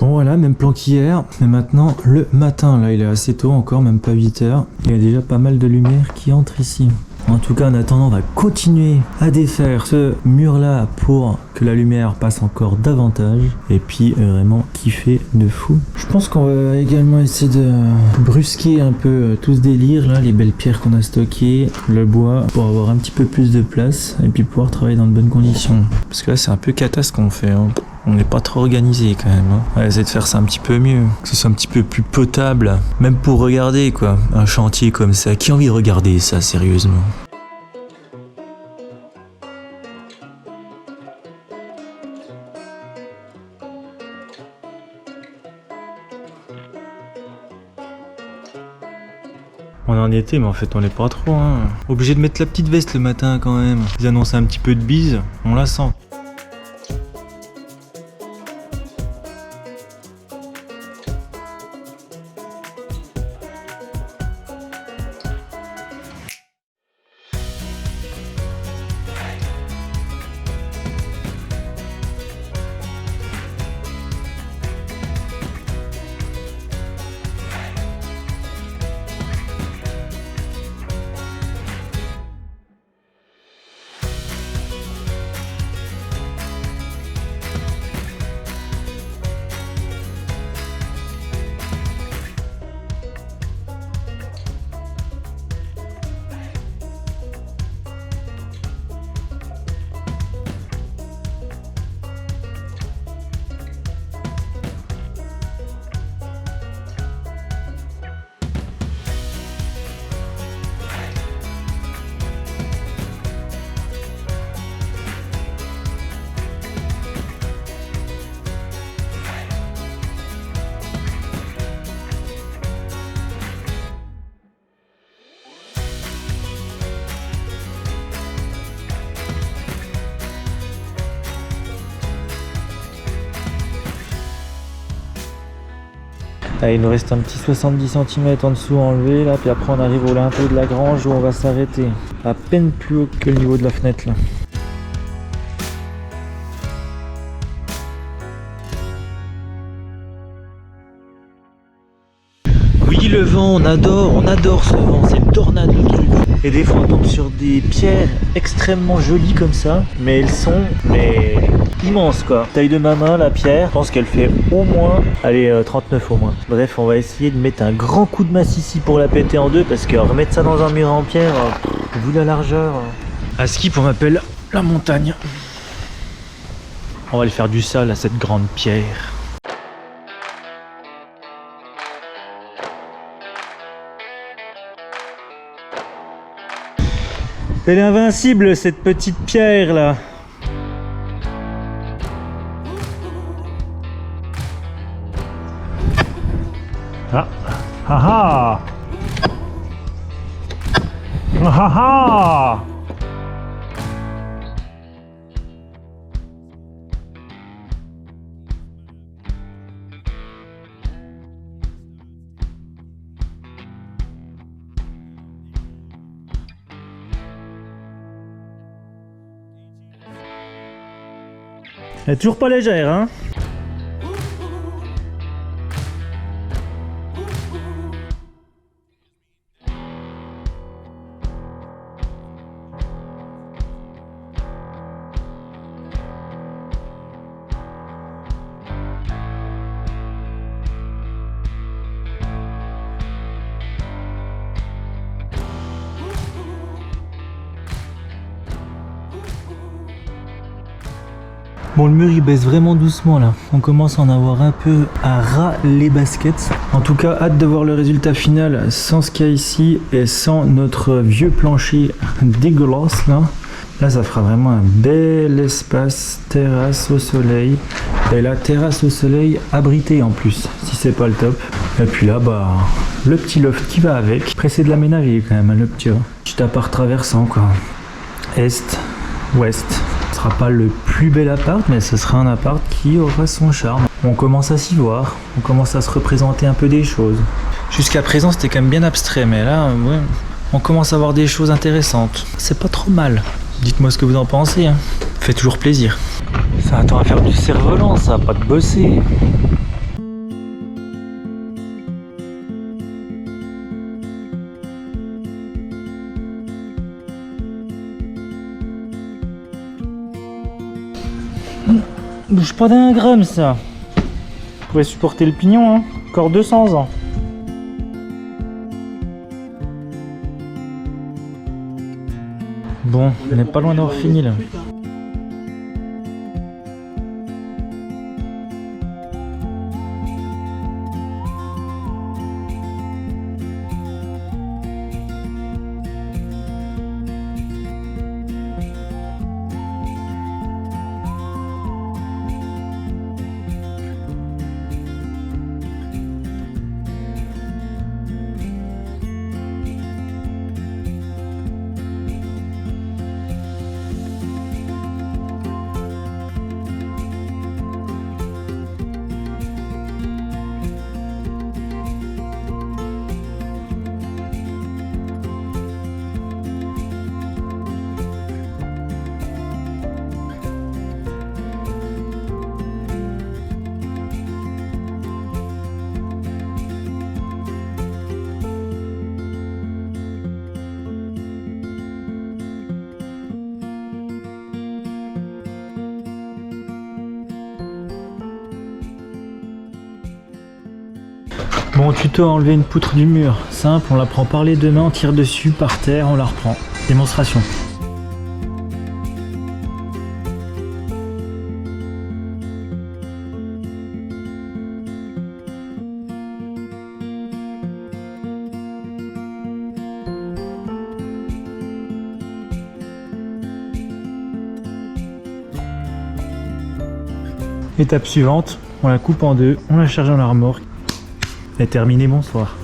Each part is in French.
Bon voilà, même plan qu'hier, mais maintenant le matin, là il est assez tôt encore, même pas 8 heures. Il y a déjà pas mal de lumière qui entre ici. En tout cas, en attendant, on va continuer à défaire ce mur-là pour que la lumière passe encore davantage. Et puis vraiment kiffer de fou. Je pense qu'on va également essayer de brusquer un peu tout ce délire là, les belles pierres qu'on a stockées, le bois, pour avoir un petit peu plus de place et puis pouvoir travailler dans de bonnes conditions. Parce que là, c'est un peu cata ce qu'on fait, hein. On n'est pas trop organisé quand même, hein. On va essayer de faire ça un petit peu mieux, que ce soit un petit peu plus potable, même pour regarder quoi. Un chantier comme ça, qui a envie de regarder ça sérieusement? On en était, mais en fait on l'est pas trop, hein. Obligé de mettre la petite veste le matin quand même. Ils annoncent un petit peu de bise, on la sent. Allez, il nous reste un petit 70 cm en dessous à enlever là, puis après on arrive au linteau de la grange où on va s'arrêter. À peine plus haut que le niveau de la fenêtre là. Oui, le vent, on adore ce vent, c'est une tornade le truc. Et des fois on tombe sur des pierres extrêmement jolies comme ça, mais elles sont immenses quoi. Taille de ma main la pierre, je pense qu'elle fait au moins, allez 39 au moins. Bref, on va essayer de mettre un grand coup de masse ici pour la péter en deux, parce que remettre ça dans un mur en pierre, vu la largeur. À Skip on m'appelle la montagne. On va aller faire du sale à cette grande pierre. Elle est invincible cette petite pierre là. Ah ah ah ah ah. Elle est toujours pas légère, hein? Bon, le mur il baisse vraiment doucement là, on commence à en avoir un peu à ras les baskets. En tout cas, hâte de voir le résultat final sans ce qu'il y a ici et sans notre vieux plancher dégueulasse là. Là ça fera vraiment un bel espace, terrasse au soleil. Et là, terrasse au soleil abritée en plus, si c'est pas le top. Et puis là, bah, le petit loft qui va avec. Pressé de l'aménager quand même, hein, le petit appart traversant quoi. Est, ouest. Ce sera pas le plus bel appart, mais ce sera un appart qui aura son charme. On commence à s'y voir, on commence à se représenter un peu des choses. Jusqu'à présent c'était quand même bien abstrait, mais là ouais, on commence à voir des choses intéressantes. C'est pas trop mal. Dites-moi ce que vous en pensez, hein. Fait toujours plaisir. Ça attend à faire du cerf-volant, ça, pas de bosser. bouge pas d'un gramme ça. Pourrait supporter le pignon, hein. Encore 200 ans. Bon, on n'est pas loin d'avoir fini là. Bon, tuto à enlever une poutre du mur. Simple, on la prend par les deux mains, on tire dessus, par terre, on la reprend. Démonstration. Étape suivante, on la coupe en deux, on la charge dans la remorque. Et terminé, bonsoir.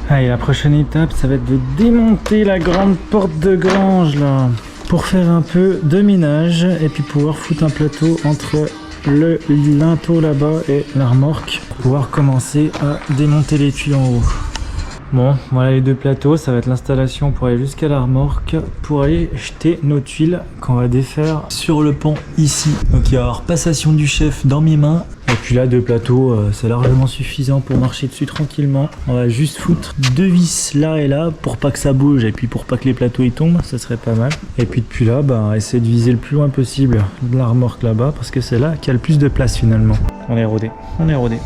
Allez, la prochaine étape, ça va être de démonter la grande porte de grange là, pour faire un peu de ménage et puis pouvoir foutre un plateau entre le linteau là-bas et la remorque pour pouvoir commencer à démonter les tuiles en haut. Bon, voilà les deux plateaux, ça va être l'installation pour aller jusqu'à la remorque pour aller jeter nos tuiles qu'on va défaire sur le pont ici. Donc il va y avoir passation du chef dans mes mains. Et puis là, deux plateaux, c'est largement suffisant pour marcher dessus tranquillement. On va juste foutre deux vis là et là pour pas que ça bouge et puis pour pas que les plateaux y tombent, ça serait pas mal. Et puis depuis là, bah, essayer de viser le plus loin possible de la remorque là-bas parce que c'est là qu'il y a le plus de place finalement. On est rodé, on est rodé.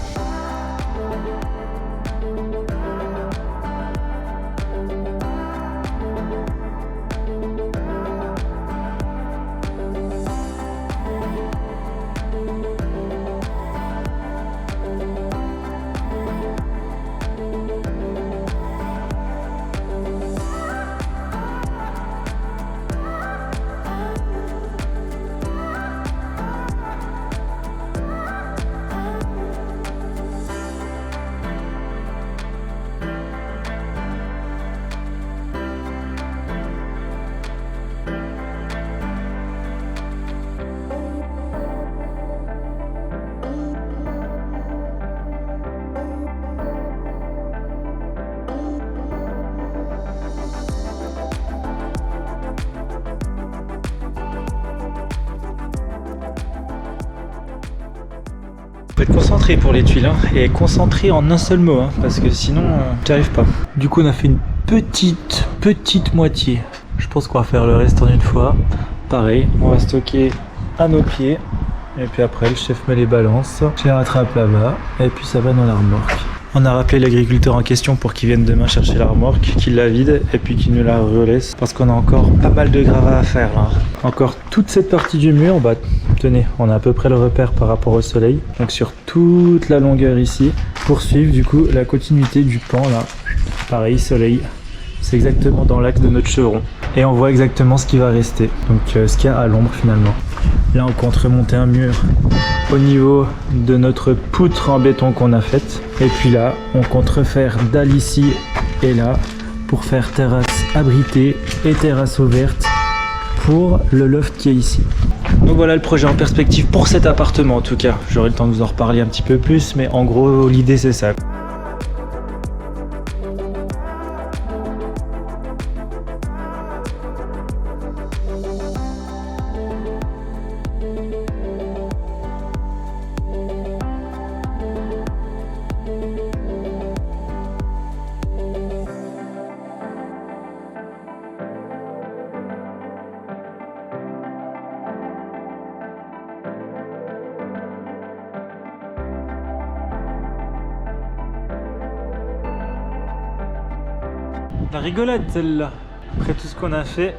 Faut être concentré pour les tuiles hein, et concentré en un seul mot hein, parce que sinon tu n'y arrives pas. Du coup on a fait une petite moitié. Je pense qu'on va faire le reste en une fois. Pareil, on va stocker à nos pieds et puis après le chef met les balances. Je les rattrape là-bas et puis ça va dans la remorque. On a rappelé l'agriculteur en question pour qu'il vienne demain chercher la remorque, qu'il la vide et puis qu'il nous la relaisse parce qu'on a encore pas mal de gravats à faire là. Encore toute cette partie du mur, bah tenez, on a à peu près le repère par rapport au soleil. Donc sur toute la longueur ici, pour suivre du coup la continuité du pan là. Pareil, soleil, c'est exactement dans l'axe de notre chevron. Et on voit exactement ce qui va rester, donc ce qu'il y a à l'ombre finalement. Là on compte remonter un mur au niveau de notre poutre en béton qu'on a faite. Et puis là, on compte refaire dalle ici et là pour faire terrasse abritée et terrasse ouverte pour le loft qui est ici. Donc voilà le projet en perspective pour cet appartement en tout cas. J'aurai le temps de vous en reparler un petit peu plus, mais en gros l'idée c'est ça. La rigolade celle-là. Après tout ce qu'on a fait,